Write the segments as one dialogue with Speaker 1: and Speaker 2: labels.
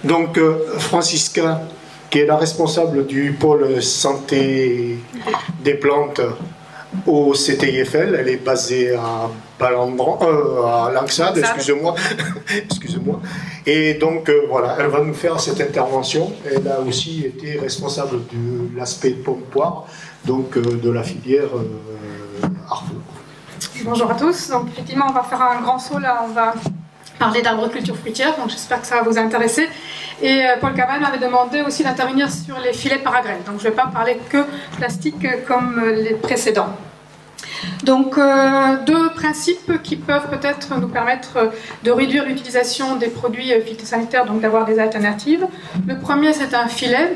Speaker 1: Donc Francisca, qui est la responsable du pôle santé des plantes au CTIFL, elle est basée à à Langsade, excusez-moi. Excusez-moi. Et donc voilà, elle va nous faire cette intervention. Elle a aussi été responsable de l'aspect pomme-poire, donc de la filière Arfo.
Speaker 2: Bonjour à tous. Donc effectivement, on va faire un grand saut là. On va parler d'arboriculture fruitière. Donc j'espère que ça va vous intéresser. Et Paul Cabane m'avait demandé aussi d'intervenir sur les filets paragrèles. Donc je ne vais pas parler que plastique comme les précédents. Donc deux principes qui peuvent peut-être nous permettre de réduire l'utilisation des produits phytosanitaires, donc d'avoir des alternatives. Le premier, c'est un filet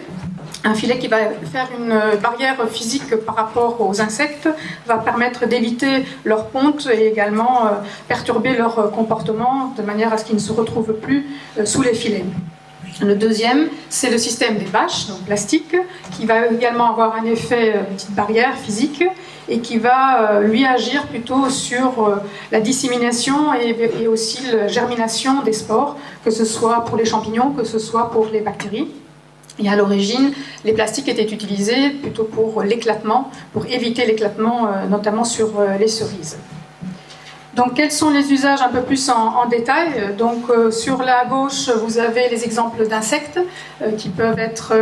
Speaker 2: qui va faire une barrière physique par rapport aux insectes, va permettre d'éviter leur ponte et également perturber leur comportement de manière à ce qu'ils ne se retrouvent plus sous les filets. Le deuxième, c'est le système des bâches, donc plastique, qui va également avoir un effet petite barrière physique et qui va lui agir plutôt sur la dissémination et aussi la germination des spores, que ce soit pour les champignons, que ce soit pour les bactéries. Et à l'origine, les plastiques étaient utilisés plutôt pour l'éclatement, pour éviter l'éclatement, notamment sur les cerises. Donc, quels sont les usages un peu plus en détail? Donc, sur la gauche, vous avez les exemples d'insectes qui peuvent être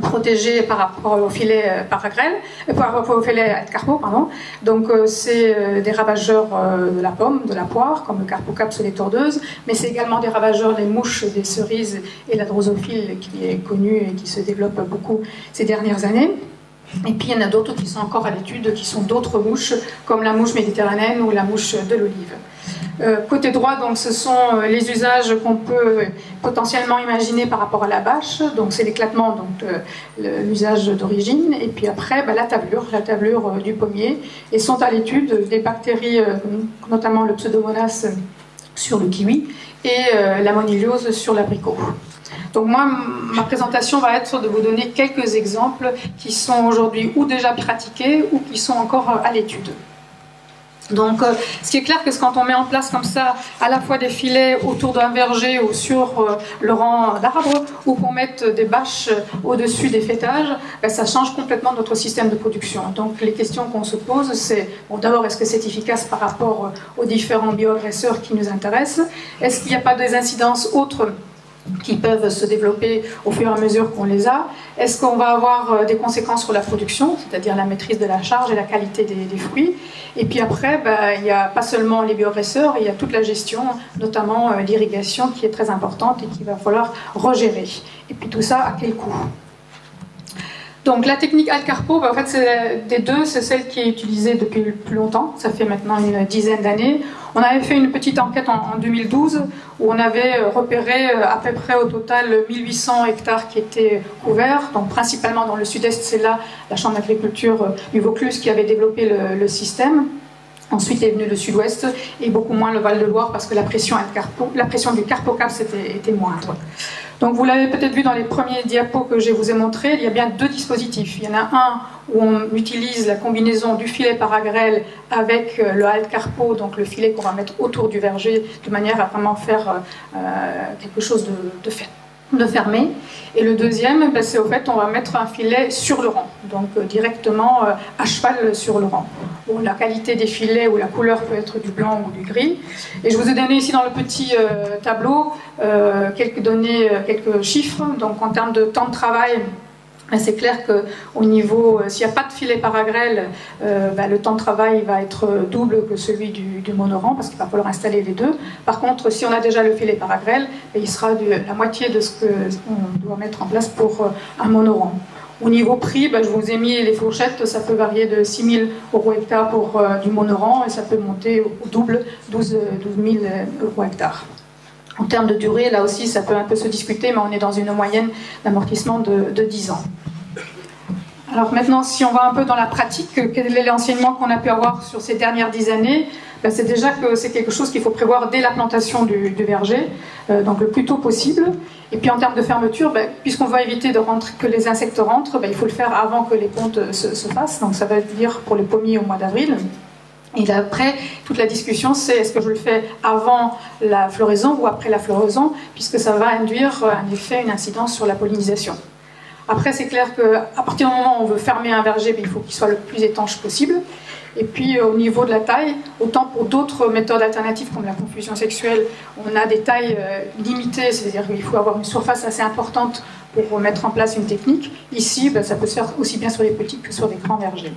Speaker 2: protégés par rapport au filet paragrèle, par rapport au filet carpo, pardon. Donc, c'est des ravageurs de la pomme, de la poire, comme le carpocaps et les tordeuses, mais c'est également des ravageurs des mouches, des cerises et la drosophile qui est connue et qui se développe beaucoup ces dernières années. Et puis il y en a d'autres qui sont encore à l'étude, qui sont d'autres mouches, comme la mouche méditerranéenne ou la mouche de l'olive. Côté droit, donc, ce sont les usages qu'on peut potentiellement imaginer par rapport à la bâche. Donc c'est l'éclatement, donc l'usage d'origine. Et puis après, la tablure du pommier. Et sont à l'étude des bactéries, notamment le pseudomonas sur le kiwi et la moniliose sur l'abricot. Donc moi, ma présentation va être de vous donner quelques exemples qui sont aujourd'hui ou déjà pratiqués ou qui sont encore à l'étude. Donc ce qui est clair, c'est que quand on met en place comme ça à la fois des filets autour d'un verger ou sur le rang d'arbres, ou qu'on mette des bâches au-dessus des fêtages, ça change complètement notre système de production. Donc les questions qu'on se pose, c'est bon, d'abord, est-ce que c'est efficace par rapport aux différents bioagresseurs qui nous intéressent? Est-ce qu'il n'y a pas des incidences autres qui peuvent se développer au fur et à mesure qu'on les a? Est-ce qu'on va avoir des conséquences sur la production, c'est-à-dire la maîtrise de la charge et la qualité des fruits? Et puis après, il n'y a pas seulement les bioagresseurs, il y a toute la gestion, notamment l'irrigation qui est très importante et qu'il va falloir regérer. Et puis tout ça, à quel coût? Donc la technique Alcarpo, en fait, des deux, c'est celle qui est utilisée depuis le plus longtemps. Ça fait maintenant une dizaine d'années. On avait fait une petite enquête en 2012 où on avait repéré à peu près au total 1800 hectares qui étaient couverts. Donc principalement dans le sud-est, c'est là la Chambre d'agriculture du Vaucluse qui avait développé le système. Ensuite est venu le sud-ouest et beaucoup moins le Val-de-Loire parce que la pression du carpocaps était moindre. Donc vous l'avez peut-être vu dans les premiers diapos que je vous ai montrés, il y a bien deux dispositifs. Il y en a un où on utilise la combinaison du filet paragrèle avec le Alcarpo, donc le filet qu'on va mettre autour du verger, de manière à vraiment faire quelque chose de fermé. Et le deuxième, c'est au fait on va mettre un filet sur le rang, donc directement à cheval sur le rang. Bon, la qualité des filets ou la couleur peut être du blanc ou du gris. Et je vous ai donné ici dans le petit tableau quelques données, quelques chiffres. Donc en termes de temps de travail, c'est clair qu'au niveau, s'il n'y a pas de filet paragrèle, le temps de travail va être double que celui du monorang, parce qu'il va falloir installer les deux. Par contre, si on a déjà le filet paragrèle, il sera la moitié de ce qu'on doit mettre en place pour un monorang. Au niveau prix, je vous ai mis les fourchettes, ça peut varier de 6 000 € hectare pour du monorang et ça peut monter au double, 12 000 € hectare. En termes de durée, là aussi, ça peut un peu se discuter, mais on est dans une moyenne d'amortissement de 10 ans. Alors maintenant, si on va un peu dans la pratique, quel est l'enseignement qu'on a pu avoir sur ces dernières 10 années? C'est déjà que c'est quelque chose qu'il faut prévoir dès la plantation du verger, donc le plus tôt possible. Et puis en termes de fermeture, puisqu'on va éviter que les insectes rentrent, il faut le faire avant que les pontes se fassent, donc ça va dire pour les pommiers au mois d'avril. Et là, après, toute la discussion, c'est est-ce que je le fais avant la floraison ou après la floraison, puisque ça va induire un effet, une incidence sur la pollinisation. Après, c'est clair qu'à partir du moment où on veut fermer un verger, il faut qu'il soit le plus étanche possible. Et puis, au niveau de la taille, autant pour d'autres méthodes alternatives comme la confusion sexuelle, on a des tailles limitées, c'est-à-dire qu'il faut avoir une surface assez importante pour mettre en place une technique. Ici, ça peut se faire aussi bien sur des petits que sur des grands vergers.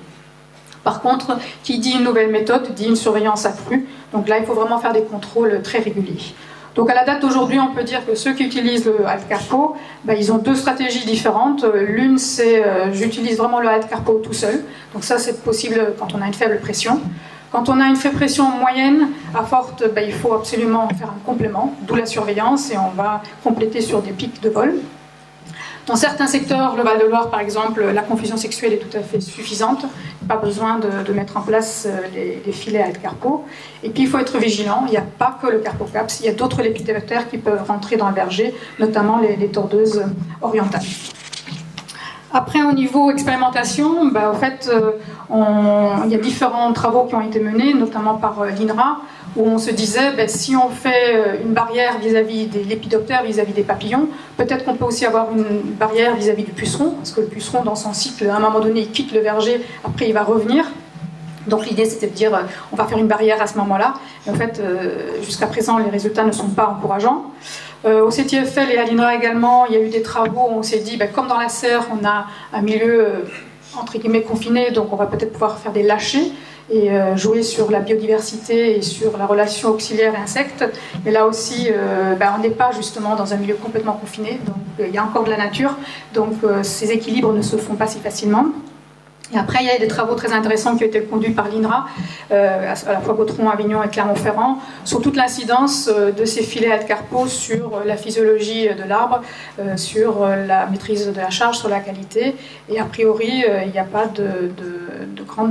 Speaker 2: Par contre, qui dit une nouvelle méthode, dit une surveillance accrue. Donc là, il faut vraiment faire des contrôles très réguliers. Donc à la date d'aujourd'hui, on peut dire que ceux qui utilisent le Alt-Carpo, ils ont deux stratégies différentes. L'une, c'est j'utilise vraiment le Alt-Carpo tout seul. Donc ça, c'est possible quand on a une faible pression. Quand on a une faible pression moyenne à forte, il faut absolument faire un complément, d'où la surveillance, et on va compléter sur des pics de vol. Dans certains secteurs, le Val-de-Loire par exemple, la confusion sexuelle est tout à fait suffisante. Pas besoin de mettre en place les filets Alt-Carpo. Et puis il faut être vigilant, il n'y a pas que le Carpocaps, il y a d'autres lépidoptères qui peuvent rentrer dans le verger, notamment les tordeuses orientales. Après, au niveau expérimentation, au fait, il y a différents travaux qui ont été menés, notamment par l'INRA, où on se disait, si on fait une barrière vis-à-vis des lépidoptères, vis-à-vis des papillons, peut-être qu'on peut aussi avoir une barrière vis-à-vis du puceron, parce que le puceron, dans son cycle, à un moment donné, il quitte le verger, après il va revenir. Donc l'idée, c'était de dire, on va faire une barrière à ce moment-là. Mais en fait, jusqu'à présent, les résultats ne sont pas encourageants. Au CTFL et à l'INRA également, il y a eu des travaux où on s'est dit, comme dans la serre, on a un milieu, entre guillemets, confiné, donc on va peut-être pouvoir faire des lâchers et jouer sur la biodiversité et sur la relation auxiliaire et insecte. Mais là aussi, on n'est pas justement dans un milieu complètement confiné, donc il y a encore de la nature, donc ces équilibres ne se font pas si facilement. Et après, il y a des travaux très intéressants qui ont été conduits par l'INRA, à la fois Gautron, Avignon et Clermont-Ferrand, sur toute l'incidence de ces filets Alt-Carpo sur la physiologie de l'arbre, sur la maîtrise de la charge, sur la qualité. Et a priori, il n'y a pas de grands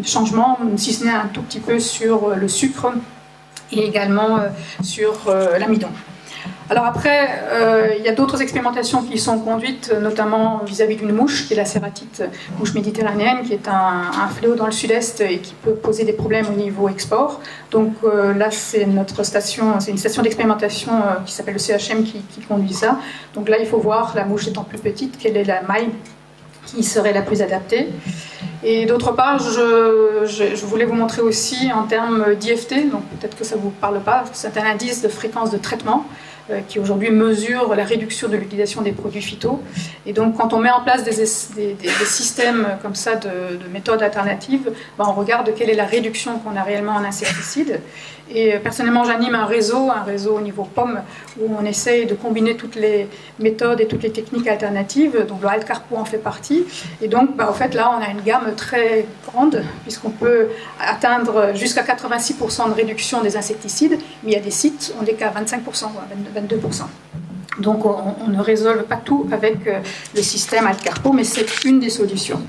Speaker 2: changements, si ce n'est un tout petit peu sur le sucre et également sur l'amidon. Alors après, il y a d'autres expérimentations qui sont conduites, notamment vis-à-vis d'une mouche, qui est la cératite, mouche méditerranéenne, qui est un fléau dans le sud-est et qui peut poser des problèmes au niveau export. Donc là, c'est notre station, c'est une station d'expérimentation qui s'appelle le CHM qui conduit ça. Donc là, il faut voir, la mouche étant plus petite, quelle est la maille qui serait la plus adaptée. Et d'autre part, je voulais vous montrer aussi en termes d'IFT, donc peut-être que ça ne vous parle pas, c'est un indice de fréquence de traitement qui aujourd'hui mesure la réduction de l'utilisation des produits phyto. Et donc quand on met en place des systèmes comme ça de méthodes alternatives, on regarde quelle est la réduction qu'on a réellement en insecticides. Et personnellement, j'anime un réseau au niveau POM, où on essaye de combiner toutes les méthodes et toutes les techniques alternatives. Donc le Alt-Carpo en fait partie. Et donc, en fait, là, on a une gamme très grande, puisqu'on peut atteindre jusqu'à 86% de réduction des insecticides, mais il y a des sites, on n'est qu'à 25%, 22%. Donc on ne résolve pas tout avec le système Alt-Carpo, mais c'est une des solutions.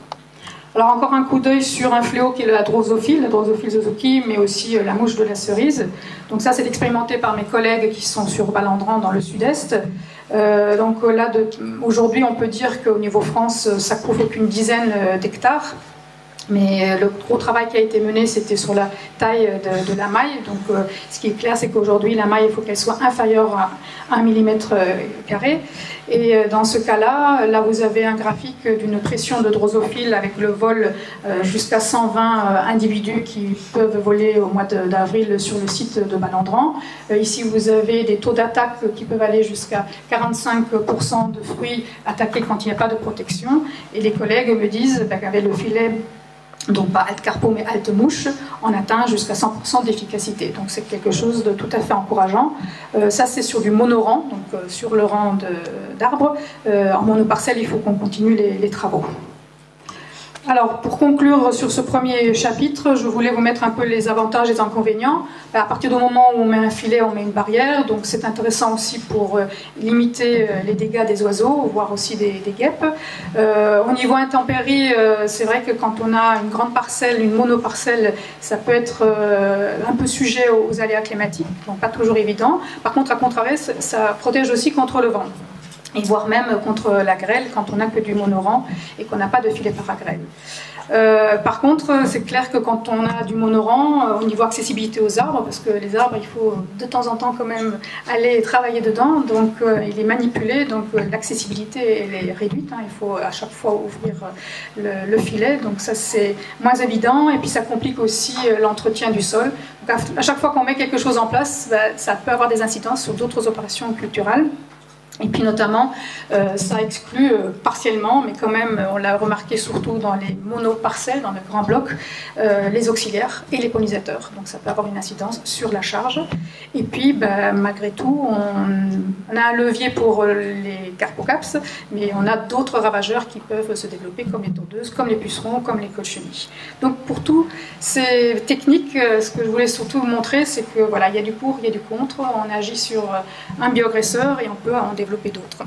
Speaker 2: Alors encore un coup d'œil sur un fléau qui est la Drosophile Suzuki, mais aussi la mouche de la cerise. Donc ça, c'est expérimenté par mes collègues qui sont sur Balandran dans le sud-est. Donc là, aujourd'hui, on peut dire qu'au niveau France, ça couvre qu'une dizaine d'hectares. Mais le gros travail qui a été mené, c'était sur la taille de la maille. Donc, ce qui est clair, c'est qu'aujourd'hui, la maille, il faut qu'elle soit inférieure à 1 mm². Et dans ce cas-là, là, vous avez un graphique d'une pression de drosophile avec le vol jusqu'à 120 individus qui peuvent voler au mois d'avril sur le site de Balandran. Ici, vous avez des taux d'attaque qui peuvent aller jusqu'à 45% de fruits attaqués quand il n'y a pas de protection. Et les collègues me disent qu'avec le filet, donc pas Alt-Carpo mais Alt-Mouche, on atteint jusqu'à 100% d'efficacité. Donc c'est quelque chose de tout à fait encourageant. Ça c'est sur du monorang, donc sur le rang d'arbres. En monoparcelle, il faut qu'on continue les travaux. Alors, pour conclure sur ce premier chapitre, je voulais vous mettre un peu les avantages et les inconvénients. À partir du moment où on met un filet, on met une barrière, donc c'est intéressant aussi pour limiter les dégâts des oiseaux, voire aussi des guêpes. Au niveau intempéries, c'est vrai que quand on a une grande parcelle, une monoparcelle, ça peut être un peu sujet aux aléas climatiques, donc pas toujours évident. Par contre, à contrario, ça protège aussi contre le vent, et voire même contre la grêle quand on n'a que du monorang et qu'on n'a pas de filet paragrêle. Par contre, c'est clair que quand on a du monorang, au niveau accessibilité aux arbres, parce que les arbres, il faut de temps en temps quand même aller travailler dedans, donc il est manipulé, donc l'accessibilité elle est réduite, hein, il faut à chaque fois ouvrir le filet, donc ça c'est moins évident, et puis ça complique aussi l'entretien du sol. Donc à chaque fois qu'on met quelque chose en place, ça peut avoir des incidences sur d'autres opérations culturelles. Et puis notamment, ça exclut partiellement, mais quand même, on l'a remarqué surtout dans les monoparcelles, dans les grands blocs, les auxiliaires et les pollinisateurs. Donc ça peut avoir une incidence sur la charge. Et puis, malgré tout, on a un levier pour les carpocaps, mais on a d'autres ravageurs qui peuvent se développer, comme les tondeuses, comme les pucerons, comme les cochenilles. Donc pour toutes ces techniques, ce que je voulais surtout vous montrer, c'est que voilà, il y a du pour, il y a du contre. On agit sur un bioagresseur et on peut en développer d'autres.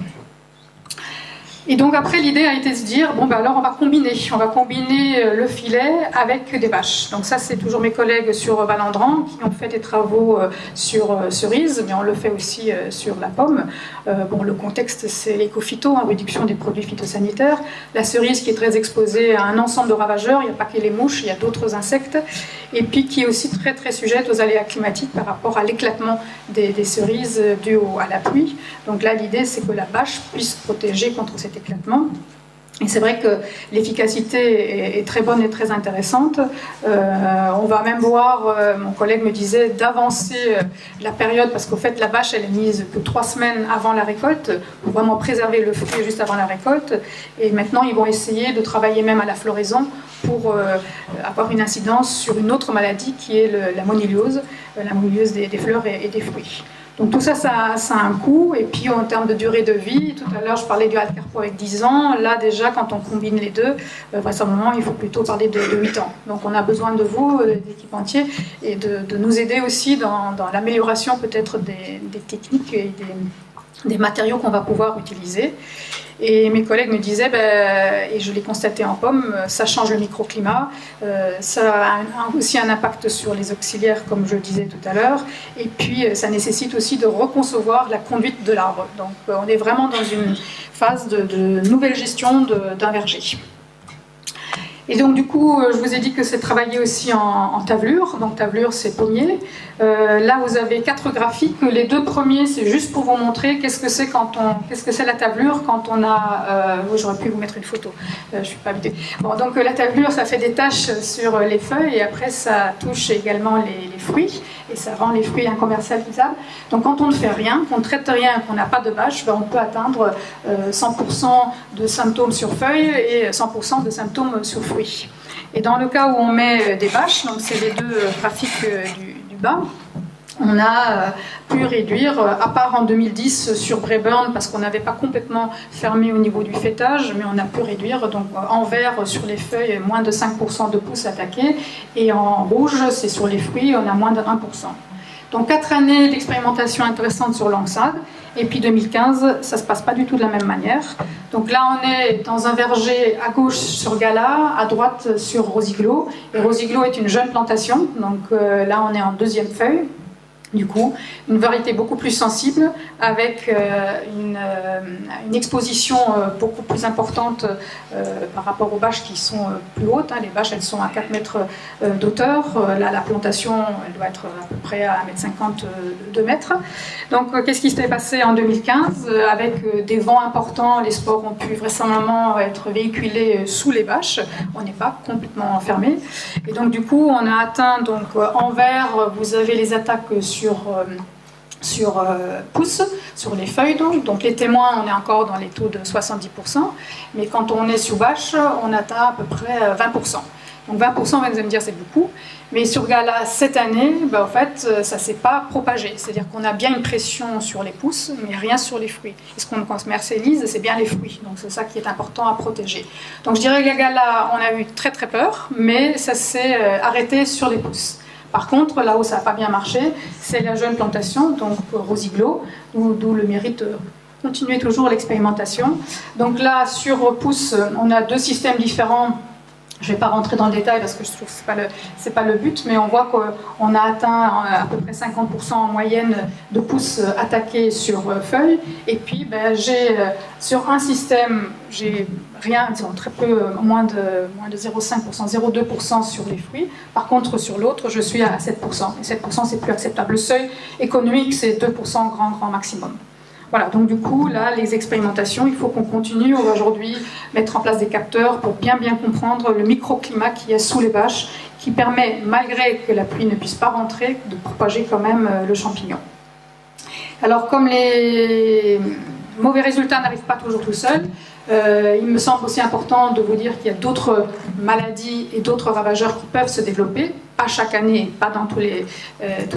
Speaker 2: Et donc après l'idée a été de se dire bon ben alors on va combiner le filet avec des bâches. Donc ça c'est toujours mes collègues sur Valandran qui ont fait des travaux sur cerise, mais on le fait aussi sur la pomme. Bon le contexte c'est l'éco-phyto, réduction des produits phytosanitaires. La cerise qui est très exposée à un ensemble de ravageurs, il n'y a pas que les mouches, il y a d'autres insectes, et puis qui est aussi très très sujette aux aléas climatiques par rapport à l'éclatement des cerises dû à la pluie. Donc là l'idée c'est que la bâche puisse protéger contre cet éclatement. Et c'est vrai que l'efficacité est très bonne et très intéressante. On va même voir, mon collègue me disait, d'avancer la période, parce qu'au fait la bâche elle est mise que 3 semaines avant la récolte, pour vraiment préserver le fruit juste avant la récolte. Et maintenant ils vont essayer de travailler même à la floraison pour avoir une incidence sur une autre maladie qui est la moniliose des fleurs et des fruits. Donc tout ça, ça a un coût, et puis en termes de durée de vie, tout à l'heure je parlais du Alcarpo avec 10 ans, là déjà quand on combine les deux, vraisemblablement il faut plutôt parler de 8 ans. Donc on a besoin de vous, des équipementiers, et de nous aider aussi dans l'amélioration peut-être des techniques et des matériaux qu'on va pouvoir utiliser. Et mes collègues me disaient, et je l'ai constaté en pomme, ça change le microclimat, ça a aussi un impact sur les auxiliaires, comme je le disais tout à l'heure, et puis ça nécessite aussi de reconcevoir la conduite de l'arbre. Donc on est vraiment dans une phase de nouvelle gestion d'un verger. Et donc du coup, je vous ai dit que c'est travaillé aussi en tavelure. Donc tavelure, c'est pommier. Là, vous avez 4 graphiques. Les 2 premiers, c'est juste pour vous montrer qu'est-ce que c'est la tavelure quand on a. J'aurais pu vous mettre une photo. Je suis pas habituée. Bon, donc la tavelure, ça fait des taches sur les feuilles et après ça touche également les fruits et ça rend les fruits incommercialisables. Donc quand on ne fait rien, qu'on ne traite rien, qu'on n'a pas de bâche, on peut atteindre 100% de symptômes sur feuilles et 100% de symptômes sur fruits. Et dans le cas où on met des bâches, donc c'est les 2 graphiques du bas, on a pu réduire, à part en 2010 sur Braeburn, parce qu'on n'avait pas complètement fermé au niveau du fêtage, mais on a pu réduire donc en vert sur les feuilles moins de 5% de pousses attaquées, et en rouge c'est sur les fruits, on a moins de 1%. Donc 4 années d'expérimentation intéressante sur Langsade, et puis 2015, ça ne se passe pas du tout de la même manière. Donc là, on est dans un verger à gauche sur Gala, à droite sur Rosiglo. Et Rosiglo est une jeune plantation, donc là, on est en 2e feuille. Du coup, une variété beaucoup plus sensible, avec une exposition beaucoup plus importante par rapport aux bâches qui sont plus hautes. Les bâches, elles sont à 4 mètres d'auteur. Là, la plantation, elle doit être à peu près à 1,50 m, 2 mètres. Donc, qu'est-ce qui s'est passé en 2015? Avec des vents importants, les spores ont pu vraisemblablement être véhiculés sous les bâches. On n'est pas complètement fermé. Et donc, du coup, on a atteint, donc, en vert, vous avez les attaques sur pousse, sur les feuilles. Donc les témoins, on est encore dans les taux de 70%, mais quand on est sous bâche, on atteint à peu près 20%. Donc 20%, vous allez me dire, c'est beaucoup, mais sur Gala, cette année, en fait, ça ne s'est pas propagé. C'est-à-dire qu'on a bien une pression sur les pousses, mais rien sur les fruits. Et ce qu'on commercialise, c'est bien les fruits. Donc c'est ça qui est important à protéger. Donc je dirais que Gala, on a eu très très peur, mais ça s'est arrêté sur les pousses. Par contre, là où ça n'a pas bien marché, c'est la jeune plantation, donc Rosiglo, d'où le mérite de continuer toujours l'expérimentation. Donc là, sur pousse, on a 2 systèmes différents Je ne vais pas rentrer dans le détail parce que je trouve que ce n'est pas le but, mais on voit qu'on a atteint à peu près 50% en moyenne de pousses attaquées sur feuilles. Et puis, sur un système, j'ai rien, disons, très peu, moins de 0,5%, 0,2% sur les fruits. Par contre, sur l'autre, je suis à 7%. Et 7%, c'est plus acceptable. Le seuil économique, c'est 2% grand maximum. Voilà, donc du coup, là, les expérimentations, il faut qu'on continue. On va aujourd'hui mettre en place des capteurs pour bien comprendre le microclimat qu'il y a sous les bâches, qui permet, malgré que la pluie ne puisse pas rentrer, de propager quand même le champignon. Alors, comme les mauvais résultats n'arrivent pas toujours tout seuls, il me semble aussi important de vous dire qu'il y a d'autres maladies et d'autres ravageurs qui peuvent se développer, pas chaque année, pas dans toutes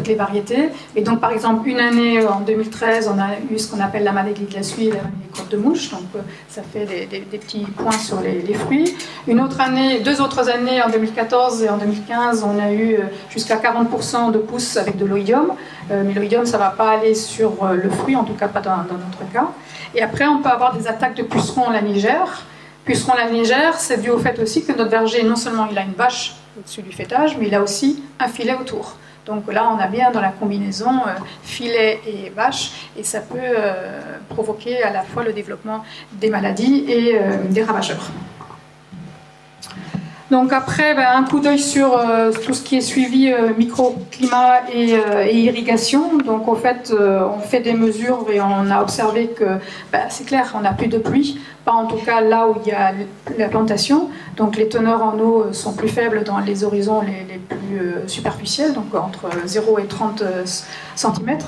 Speaker 2: les variétés. Et donc, par exemple, une année, en 2013, on a eu ce qu'on appelle la maladie de la suie et la maladie des crottes de mouche. Donc, ça fait des petits points sur les fruits. Une autre année, 2 autres années, en 2014 et en 2015, on a eu jusqu'à 40% de pousses avec de l'oïdium. Mais l'oïdium, ça ne va pas aller sur le fruit, en tout cas pas dans notre cas. Et après, on peut avoir des attaques de pucerons lanigères. Pucerons lanigères, c'est dû au fait aussi que notre verger, non seulement il a une bâche au-dessus du fêtage, mais il a aussi un filet autour. Donc là, on a bien dans la combinaison filet et bâche, et ça peut provoquer à la fois le développement des maladies et des ravageurs. Donc après, un coup d'œil sur tout ce qui est suivi microclimat et irrigation. Donc au fait, on fait des mesures et on a observé que c'est clair, on n'a plus de pluie, pas en tout cas là où il y a la plantation. Donc les teneurs en eau sont plus faibles dans les horizons les plus superficiels, donc entre 0 et 30 cm.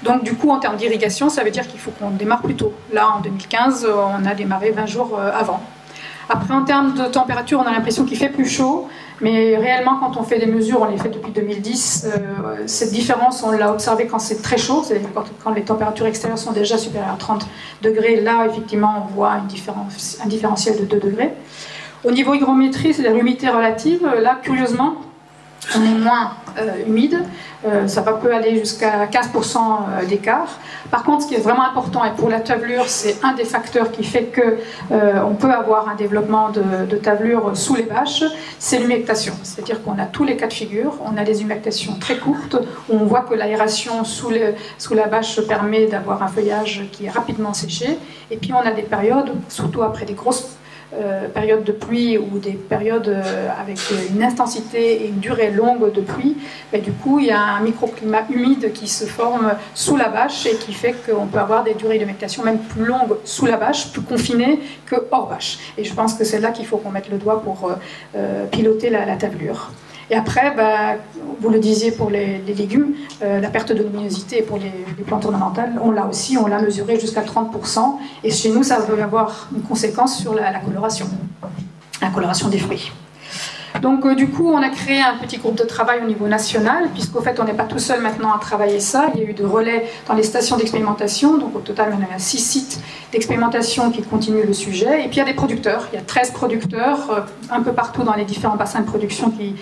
Speaker 2: Donc du coup, en termes d'irrigation, ça veut dire qu'il faut qu'on démarre plus tôt. Là, en 2015, on a démarré 20 jours avant. Après, en termes de température, on a l'impression qu'il fait plus chaud, mais réellement, quand on fait des mesures, on les fait depuis 2010, cette différence, on l'a observée quand c'est très chaud, c'est-à-dire quand les températures extérieures sont déjà supérieures à 30 degrés. Là, effectivement, on voit un différentiel de 2 degrés. Au niveau hygrométrie, c'est-à-dire l'humidité relative, là, curieusement, on est moins humide, ça peut aller jusqu'à 15% d'écart. Par contre, ce qui est vraiment important, et pour la tavelure, c'est un des facteurs qui fait qu'on peut avoir un développement de tavelure sous les bâches, c'est l'humectation. C'est-à-dire qu'on a tous les cas de figure, on a des humectations très courtes, où on voit que l'aération sous la bâche permet d'avoir un feuillage qui est rapidement séché, et puis on a des périodes, surtout après des grosses périodes de pluie ou des périodes avec une intensité et une durée longue de pluie, du coup il y a un microclimat humide qui se forme sous la bâche et qui fait qu'on peut avoir des durées d'humectation même plus longues sous la bâche, plus confinées que hors bâche. Et je pense que c'est là qu'il faut qu'on mette le doigt pour piloter la tavelure. Et après, vous le disiez pour les légumes, la perte de luminosité pour les plantes ornementales, on l'a aussi, on l'a mesuré jusqu'à 30%. Et chez nous, ça va avoir une conséquence sur la coloration des fruits. Donc du coup, on a créé un petit groupe de travail au niveau national, puisqu'au fait, on n'est pas tout seul maintenant à travailler ça. Il y a eu des relais dans les stations d'expérimentation. Donc au total, on a 6 sites d'expérimentation qui continuent le sujet. Et puis il y a des producteurs. Il y a 13 producteurs un peu partout dans les différents bassins de production qui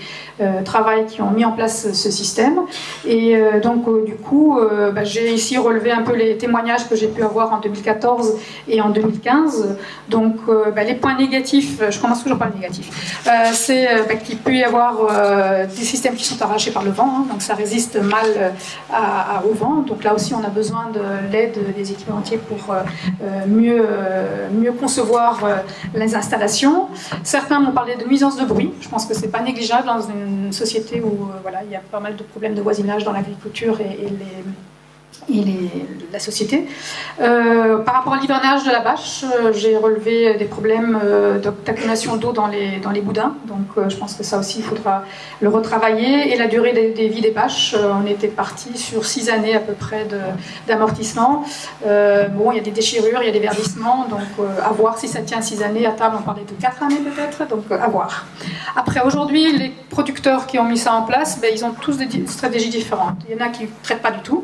Speaker 2: travaillent, qui ont mis en place ce système. Et donc du coup, j'ai ici relevé un peu les témoignages que j'ai pu avoir en 2014 et en 2015. Donc les points négatifs, je commence toujours par les négatifs, c'est qu'il peut y avoir des systèmes qui sont arrachés par le vent, donc ça résiste mal au vent. Donc là aussi, on a besoin de l'aide des équipementiers pour mieux concevoir les installations. Certains m'ont parlé de nuisances de bruit. Je pense que c'est pas négligeable dans une société où il y a pas mal de problèmes de voisinage dans l'agriculture et la société. Par rapport à l'hivernage de la bâche, j'ai relevé des problèmes d'accumulation d'eau dans les boudins, donc je pense que ça aussi il faudra le retravailler. Et la durée des vies des bâches, on était parti sur 6 années à peu près d'amortissement. Il y a des déchirures, il y a des verdissements, donc à voir si ça tient 6 années. À table on parlait de 4 années peut-être, donc à voir. Après, aujourd'hui, les producteurs qui ont mis ça en place, ils ont tous des stratégies différentes. Il y en a qui ne traitent pas du tout.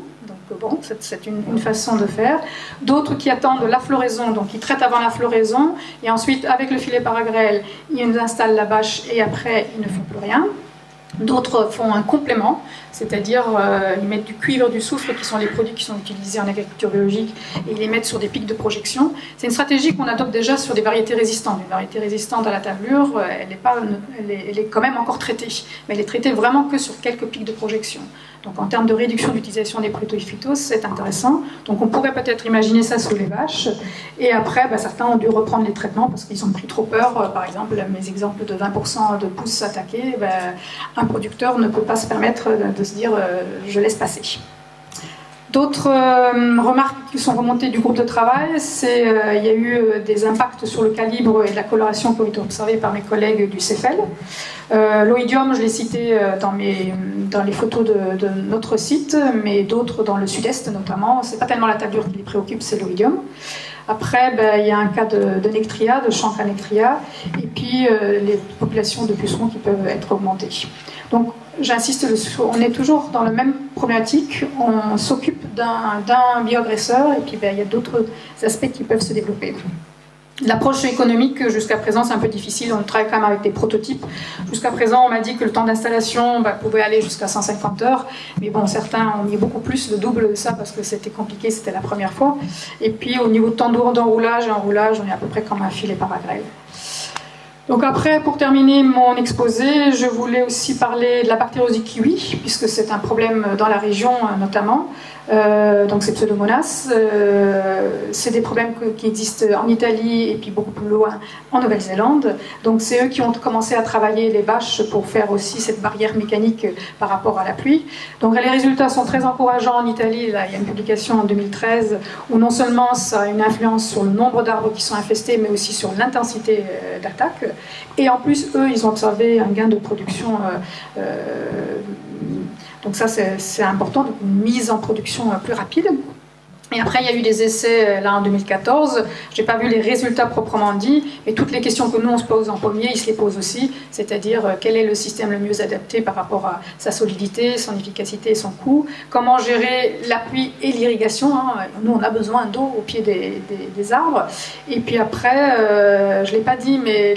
Speaker 2: Bon, c'est une façon de faire. D'autres qui attendent la floraison, donc ils traitent avant la floraison, et ensuite avec le filet paragrêle, ils installent la bâche et après ils ne font plus rien. D'autres font un complément, c'est-à-dire ils mettent du cuivre, du soufre, qui sont les produits qui sont utilisés en agriculture biologique, et ils les mettent sur des pics de projection. C'est une stratégie qu'on adopte déjà sur des variétés résistantes. Une variété résistante à la tablure, elle est quand même encore traitée, mais elle est traitée vraiment que sur quelques pics de projection. Donc en termes de réduction d'utilisation des produits phytos, c'est intéressant. Donc on pourrait peut-être imaginer ça sous les vaches. Et après, certains ont dû reprendre les traitements parce qu'ils ont pris trop peur. Par exemple, mes exemples de 20% de pousses attaquées, un producteur ne peut pas se permettre de se dire je laisse passer. D'autres remarques qui sont remontées du groupe de travail, c'est qu'il y a eu des impacts sur le calibre et la coloration qui ont été observés par mes collègues du CEFEL. L'oïdium, je l'ai cité dans les photos de notre site, mais d'autres dans le sud-est notamment. C'est pas tellement la tablure qui les préoccupe, c'est l'oïdium. Après, il y a un cas de nectria, de chancre-nectria, et puis les populations de pucerons qui peuvent être augmentées. Donc, j'insiste, on est toujours dans la même problématique. On s'occupe d'un bioagresseur, et puis il y a d'autres aspects qui peuvent se développer. L'approche économique, jusqu'à présent, c'est un peu difficile. On travaille quand même avec des prototypes. Jusqu'à présent, on m'a dit que le temps d'installation pouvait aller jusqu'à 150 heures. Mais bon, certains ont mis beaucoup plus, le double de ça, parce que c'était compliqué, c'était la première fois. Et puis, au niveau de temps d'enroulage et enroulage, on est à peu près comme un filet paragrève. Donc après, pour terminer mon exposé, je voulais aussi parler de la bactériose du kiwi, puisque c'est un problème dans la région notamment. Donc c'est Pseudomonas. C'est des problèmes qui existent en Italie et puis beaucoup plus loin en Nouvelle-Zélande. Donc c'est eux qui ont commencé à travailler les bâches pour faire aussi cette barrière mécanique par rapport à la pluie. Donc les résultats sont très encourageants en Italie. Là, il y a une publication en 2013 où non seulement ça a une influence sur le nombre d'arbres qui sont infestés, mais aussi sur l'intensité d'attaque. Et en plus, eux, ils ont observé un gain de production. Donc ça, c'est important, donc une mise en production plus rapide. Et après, il y a eu des essais là en 2014. Je n'ai pas vu les résultats proprement dit, mais toutes les questions que nous on se pose en premier, ils se les posent aussi, c'est-à-dire quel est le système le mieux adapté par rapport à sa solidité, son efficacité et son coût, comment gérer l'appui et l'irrigation. Nous, on a besoin d'eau au pied des arbres. Et puis après, je ne l'ai pas dit, mais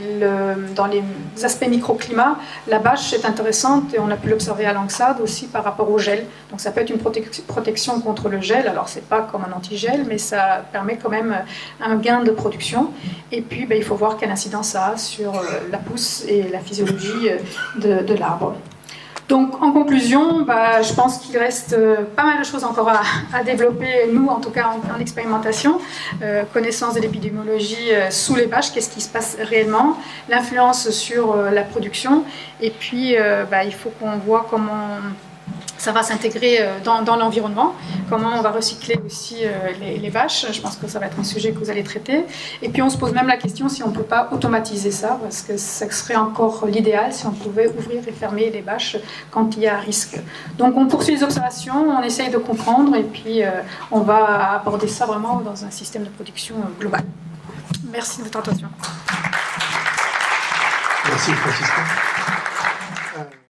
Speaker 2: dans les aspects microclimat, la bâche est intéressante et on a pu l'observer à Langsade aussi par rapport au gel. Donc ça peut être une protection contre le gel. Alors c'est pas comme un antigel, mais ça permet quand même un gain de production. Et puis, il faut voir quelle incidence ça a sur la pousse et la physiologie de l'arbre. Donc, en conclusion, je pense qu'il reste pas mal de choses encore à développer, nous, en tout cas, en expérimentation. Connaissance de l'épidémiologie sous les bâches, qu'est-ce qui se passe réellement, l'influence sur la production, et puis, il faut qu'on voit comment ça va s'intégrer dans l'environnement, comment on va recycler aussi les bâches. Je pense que ça va être un sujet que vous allez traiter. Et puis on se pose même la question si on ne peut pas automatiser ça, parce que ça serait encore l'idéal si on pouvait ouvrir et fermer les bâches quand il y a un risque. Donc on poursuit les observations, on essaye de comprendre, et puis on va aborder ça vraiment dans un système de production global. Merci de votre attention.
Speaker 1: Merci Francisca.